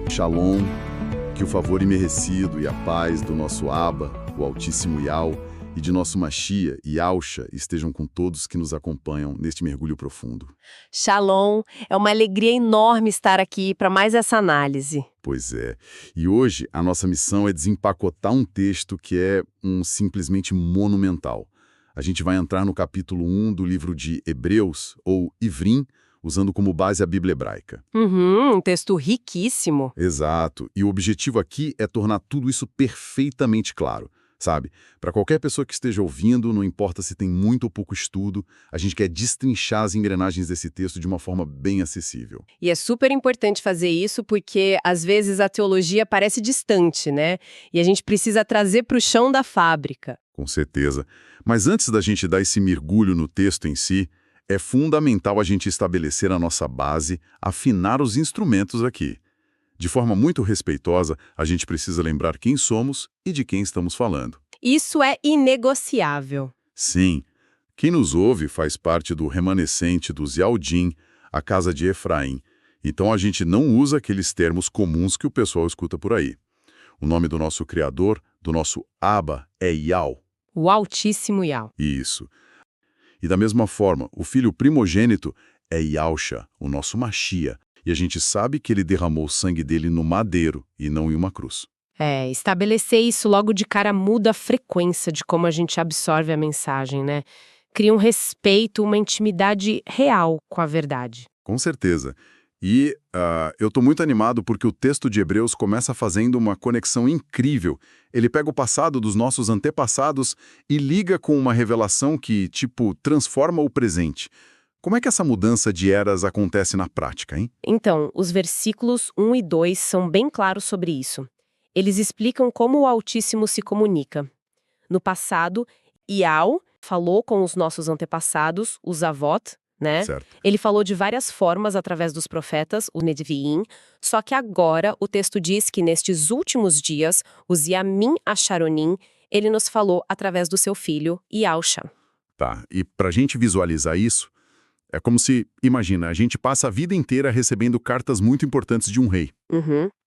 Shalom, que o favor imerecido e a paz do nosso Abba, o Altíssimo Yau, e de nosso Mashia, Yausha, estejam com todos que nos acompanham neste mergulho profundo. Shalom, é uma alegria enorme estar aqui para mais essa análise. Pois é. E hoje a nossa missão é desempacotar um texto que é simplesmente monumental. A gente vai entrar no capítulo 1 do livro de Hebreus, ou Ivrim, usando como base a Bíblia hebraica. Um texto riquíssimo. Exato. E o objetivo aqui é tornar tudo isso perfeitamente claro. Sabe? Para qualquer pessoa que esteja ouvindo, não importa se tem muito ou pouco estudo, a gente quer destrinchar as engrenagens desse texto de uma forma bem acessível. E é super importante fazer isso porque, às vezes, a teologia parece distante, né? E a gente precisa trazer para o chão da fábrica. Com certeza. Mas antes da gente dar esse mergulho no texto em si, é fundamental a gente estabelecer a nossa base, afinar os instrumentos aqui. De forma muito respeitosa, a gente precisa lembrar quem somos e de quem estamos falando. Isso é inegociável. Sim, quem nos ouve faz parte do remanescente dos Yaldim, a casa de Efraim. Então a gente não usa aqueles termos comuns que o pessoal escuta por aí. O nome do nosso Criador, do nosso Abba, é Yau. O Altíssimo Yau. Isso. E da mesma forma, o filho primogênito é Yausha, o nosso Mashia. E a gente sabe que ele derramou o sangue dele no madeiro e não em uma cruz. Estabelecer isso logo de cara muda a frequência de como a gente absorve a mensagem, né? Cria um respeito, uma intimidade real com a verdade. Com certeza. E eu estou muito animado porque o texto de Hebreus começa fazendo uma conexão incrível. Ele pega o passado dos nossos antepassados e liga com uma revelação que, transforma o presente. Como é que essa mudança de eras acontece na prática, hein? Então, os versículos 1 e 2 são bem claros sobre isso. Eles explicam como o Altíssimo se comunica. No passado, Yau falou com os nossos antepassados, os Avot, né? Certo. Ele falou de várias formas através dos profetas, os Neviim, só que agora o texto diz que nestes últimos dias, os Yamim Asharonim, ele nos falou através do seu filho, Yausha. Tá, e pra gente visualizar isso, é como se, imagina, a gente passa a vida inteira recebendo cartas muito importantes de um rei.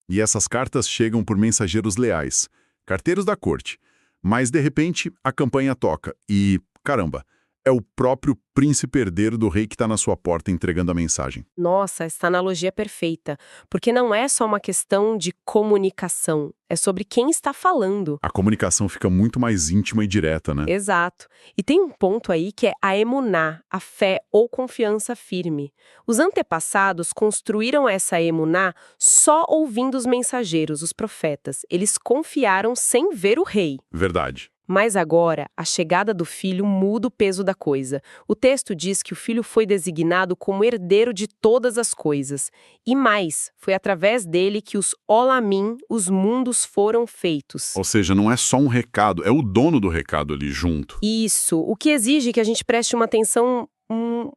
E essas cartas chegam por mensageiros leais, carteiros da corte. Mas, de repente, a campanha toca e, caramba, é o próprio príncipe herdeiro do rei que está na sua porta entregando a mensagem. Nossa, essa analogia é perfeita, porque não é só uma questão de comunicação, é sobre quem está falando. A comunicação fica muito mais íntima e direta, né? Exato. E tem um ponto aí que é a emuná, a fé ou confiança firme. Os antepassados construíram essa emuná só ouvindo os mensageiros, os profetas. Eles confiaram sem ver o rei. Verdade. Mas agora, a chegada do filho muda o peso da coisa. O texto diz que o filho foi designado como herdeiro de todas as coisas. E mais, foi através dele que os Olamim, os mundos, foram feitos. Ou seja, não é só um recado, é o dono do recado ali junto. Isso, o que exige que a gente preste uma atenção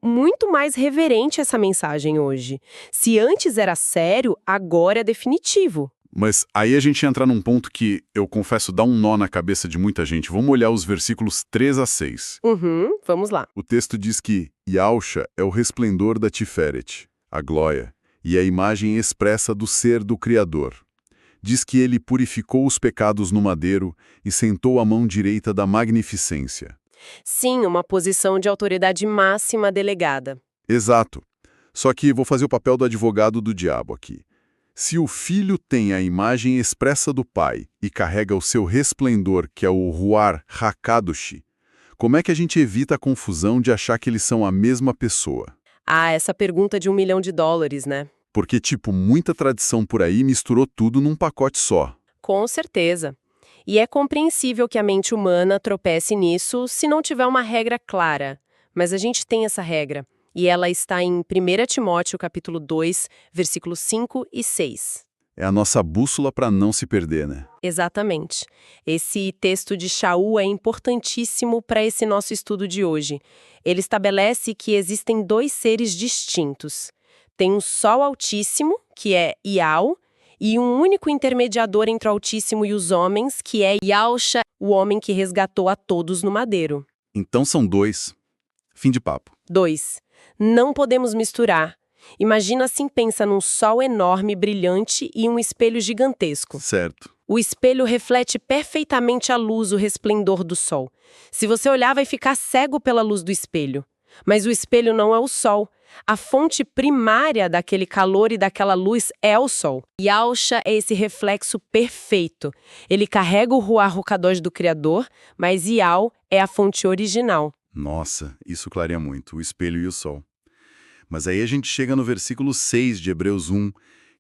muito mais reverente a essa mensagem hoje. Se antes era sério, agora é definitivo. Mas aí a gente entra num ponto que, eu confesso, dá um nó na cabeça de muita gente. Vamos olhar os versículos 3 a 6. Vamos lá. O texto diz que Yausha é o resplendor da Tiferet, a glória, e a imagem expressa do ser do Criador. Diz que ele purificou os pecados no madeiro e sentou à mão direita da magnificência. Sim, uma posição de autoridade máxima delegada. Exato. Só que vou fazer o papel do advogado do diabo aqui. Se o filho tem a imagem expressa do pai e carrega o seu resplendor, que é o Ruar Hakadoshi, como é que a gente evita a confusão de achar que eles são a mesma pessoa? Essa pergunta de $1 milhão, né? Porque, muita tradição por aí misturou tudo num pacote só. Com certeza. E é compreensível que a mente humana tropece nisso se não tiver uma regra clara. Mas a gente tem essa regra. E ela está em 1 Timóteo, capítulo 2, versículos 5 e 6. É a nossa bússola para não se perder, né? Exatamente. Esse texto de Shaul é importantíssimo para esse nosso estudo de hoje. Ele estabelece que existem dois seres distintos. Tem um só Altíssimo, que é Yau, e um único intermediador entre o Altíssimo e os homens, que é Yausha, o homem que resgatou a todos no madeiro. Então são dois. Fim de papo. 2. Não podemos misturar. Imagina assim, pensa num sol enorme, brilhante e um espelho gigantesco. Certo. O espelho reflete perfeitamente a luz, o resplendor do sol. Se você olhar, vai ficar cego pela luz do espelho. Mas o espelho não é o sol. A fonte primária daquele calor e daquela luz é o sol. Yahusha é esse reflexo perfeito. Ele carrega o Ruach HaKadosh do Criador, mas Yah é a fonte original. Nossa, isso clareia muito, o espelho e o sol. Mas aí a gente chega no versículo 6 de Hebreus 1,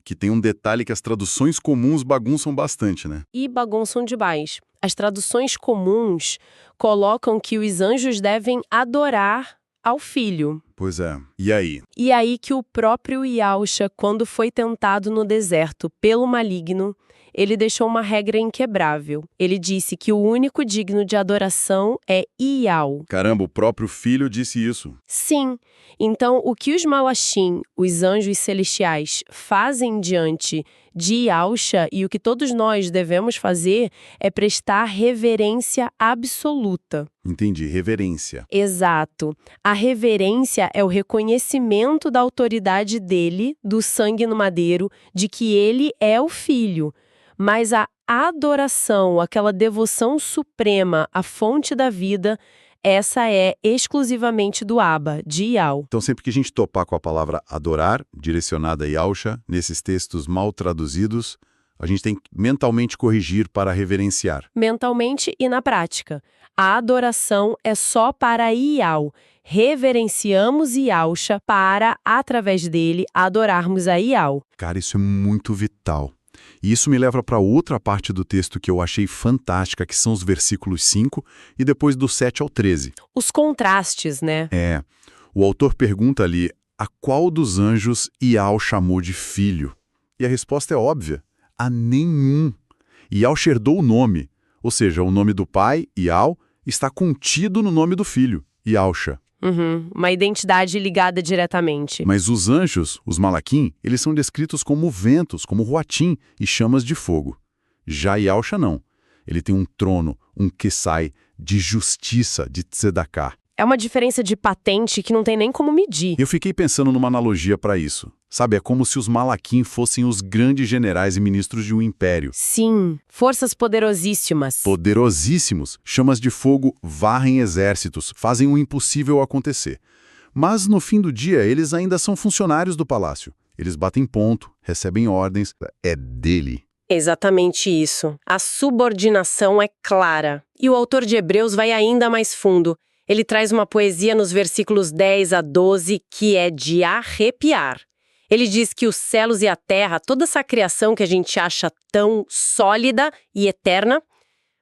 que tem um detalhe que as traduções comuns bagunçam bastante, né? E bagunçam demais. As traduções comuns colocam que os anjos devem adorar ao filho. Pois é. E aí? E aí que o próprio Yahusha, quando foi tentado no deserto pelo maligno, ele deixou uma regra inquebrável. Ele disse que o único digno de adoração é Yahweh. Caramba, o próprio filho disse isso. Sim. Então, o que os Malachim, os anjos celestiais, fazem diante de Yahusha e o que todos nós devemos fazer é prestar reverência absoluta. Entendi, reverência. Exato. A reverência é o reconhecimento da autoridade dele, do sangue no madeiro, de que ele é o filho. Mas a adoração, aquela devoção suprema à fonte da vida, essa é exclusivamente do Abba, de Yahweh. Então, sempre que a gente topar com a palavra adorar, direcionada a Yahusha, nesses textos mal traduzidos, a gente tem que mentalmente corrigir para reverenciar. Mentalmente e na prática. A adoração é só para Yahweh. Reverenciamos Yahusha para, através dele, adorarmos a Yahweh. Cara, isso é muito vital. E isso me leva para outra parte do texto que eu achei fantástica, que são os versículos 5 e depois do 7 ao 13. Os contrastes, né? O autor pergunta ali a qual dos anjos Yahweh chamou de filho. E a resposta é óbvia, a nenhum. Yahweh herdou o nome, ou seja, o nome do pai, Yahweh, está contido no nome do filho, Yahusha. Uma identidade ligada diretamente. Mas os anjos, os malaquim, eles são descritos como ventos, como ruatim e chamas de fogo. Já Yahusha não. Ele tem um trono, um Kesai, de justiça, de tzedakah. É uma diferença de patente que não tem nem como medir. Eu fiquei pensando numa analogia para isso. Sabe, é como se os malaquim fossem os grandes generais e ministros de um império. Sim, forças poderosíssimas. Poderosíssimos, chamas de fogo varrem exércitos, fazem o impossível acontecer. Mas no fim do dia, eles ainda são funcionários do palácio. Eles batem ponto, recebem ordens, é dele. Exatamente isso. A subordinação é clara. E o autor de Hebreus vai ainda mais fundo. Ele traz uma poesia nos versículos 10 a 12 que é de arrepiar. Ele diz que os céus e a terra, toda essa criação que a gente acha tão sólida e eterna,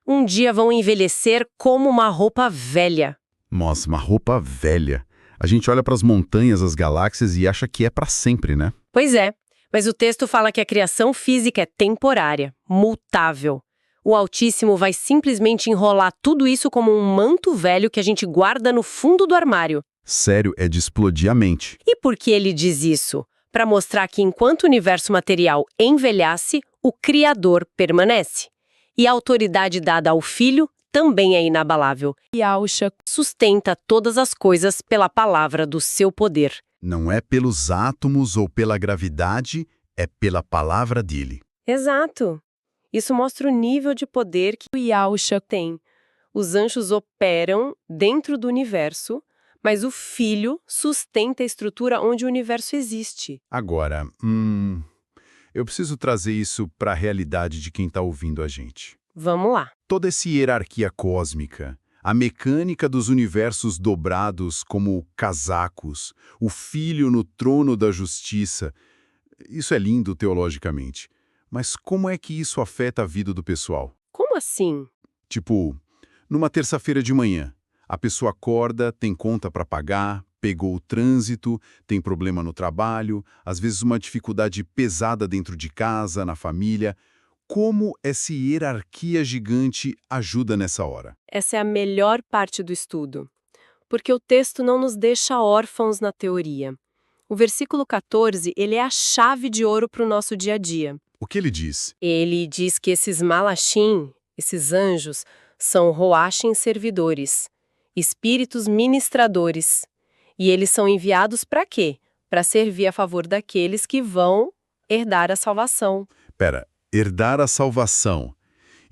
um dia vão envelhecer como uma roupa velha. Nossa, uma roupa velha. A gente olha para as montanhas, as galáxias e acha que é para sempre, né? Pois é, mas o texto fala que a criação física é temporária, mutável. O Altíssimo vai simplesmente enrolar tudo isso como um manto velho que a gente guarda no fundo do armário. Sério, é de explodir a mente. E por que ele diz isso? Para mostrar que enquanto o universo material envelhece, o Criador permanece. E a autoridade dada ao Filho também é inabalável. Yahusha sustenta todas as coisas pela palavra do seu poder. Não é pelos átomos ou pela gravidade, é pela palavra dele. Exato. Isso mostra o nível de poder que o Yahusha tem. Os anjos operam dentro do universo, mas o Filho sustenta a estrutura onde o universo existe. Agora, eu preciso trazer isso para a realidade de quem está ouvindo a gente. Vamos lá. Toda essa hierarquia cósmica, a mecânica dos universos dobrados como casacos, o Filho no trono da justiça, isso é lindo teologicamente. Mas como é que isso afeta a vida do pessoal? Como assim? Tipo, numa terça-feira de manhã, a pessoa acorda, tem conta para pagar, pegou o trânsito, tem problema no trabalho, às vezes uma dificuldade pesada dentro de casa, na família. Como essa hierarquia gigante ajuda nessa hora? Essa é a melhor parte do estudo, porque o texto não nos deixa órfãos na teoria. O versículo 14, ele é a chave de ouro para o nosso dia a dia. O que ele diz? Ele diz que esses malachim, esses anjos, são roachim servidores, espíritos ministradores. E eles são enviados para quê? para servir a favor daqueles que vão herdar a salvação. Pera, herdar a salvação.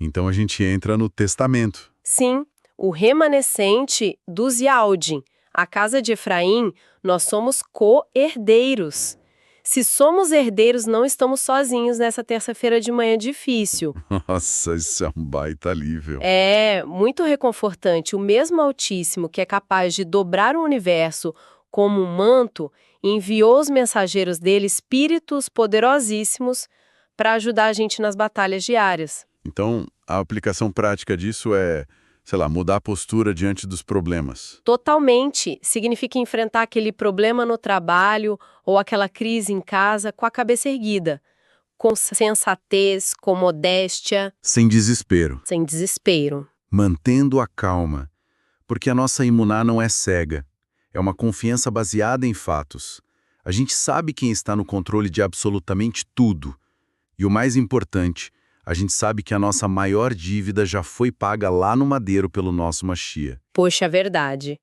Então a gente entra no testamento. Sim, o remanescente dos Yaldim. A casa de Efraim, nós somos co-herdeiros. Se somos herdeiros, não estamos sozinhos nessa terça-feira de manhã difícil. Nossa, isso é um baita alívio. É, muito reconfortante. O mesmo Altíssimo que é capaz de dobrar o universo como um manto, enviou os mensageiros dele, espíritos poderosíssimos, para ajudar a gente nas batalhas diárias. Então, a aplicação prática disso é, sei lá, mudar a postura diante dos problemas. Totalmente. Significa enfrentar aquele problema no trabalho ou aquela crise em casa com a cabeça erguida, com sensatez, com modéstia. Sem desespero. Sem desespero. Mantendo a calma. Porque a nossa imuná não é cega. É uma confiança baseada em fatos. A gente sabe quem está no controle de absolutamente tudo. E o mais importante, a gente sabe que a nossa maior dívida já foi paga lá no madeiro pelo nosso Machia. Poxa, é verdade.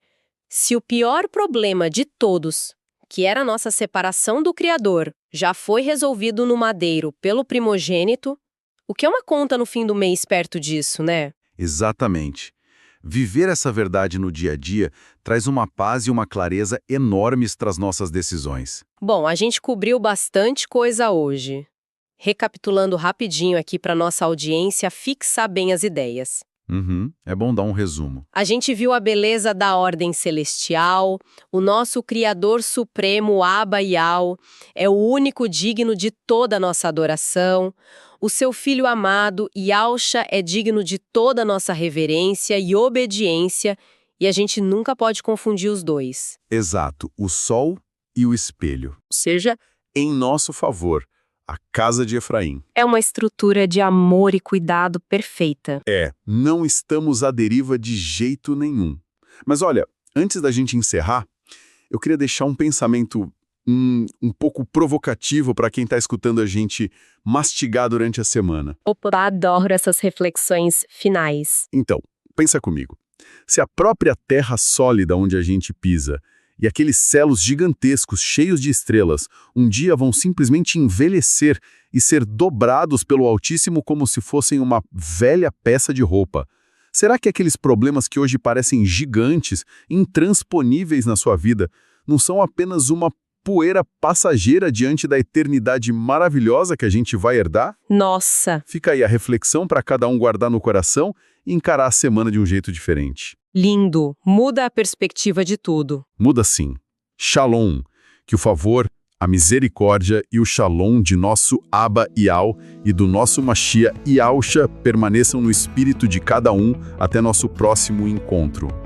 Se o pior problema de todos, que era a nossa separação do Criador, já foi resolvido no madeiro pelo primogênito, o que é uma conta no fim do mês perto disso, né? Exatamente. Viver essa verdade no dia a dia traz uma paz e uma clareza enormes para as nossas decisões. Bom, a gente cobriu bastante coisa hoje. Recapitulando rapidinho aqui para nossa audiência fixar bem as ideias. É bom dar um resumo. A gente viu a beleza da ordem celestial, o nosso Criador Supremo, Abba Yahweh, é o único digno de toda a nossa adoração. O seu Filho amado, Yahusha, é digno de toda a nossa reverência e obediência, e a gente nunca pode confundir os dois. Exato, o sol e o espelho. Ou seja, em nosso favor, a casa de Efraim. É uma estrutura de amor e cuidado perfeita. Não estamos à deriva de jeito nenhum. Mas olha, antes da gente encerrar, eu queria deixar um pensamento um pouco provocativo para quem está escutando a gente mastigar durante a semana. Opa, adoro essas reflexões finais. Então, pensa comigo. Se a própria terra sólida onde a gente pisa e aqueles céus gigantescos cheios de estrelas um dia vão simplesmente envelhecer e ser dobrados pelo Altíssimo como se fossem uma velha peça de roupa, será que aqueles problemas que hoje parecem gigantes, intransponíveis na sua vida, não são apenas uma poeira passageira diante da eternidade maravilhosa que a gente vai herdar? Nossa! Fica aí a reflexão para cada um guardar no coração e encarar a semana de um jeito diferente. Lindo! Muda a perspectiva de tudo. Muda sim. Shalom. Que o favor, a misericórdia e o shalom de nosso Abba Yahweh e do nosso Machia Yahusha permaneçam no espírito de cada um até nosso próximo encontro.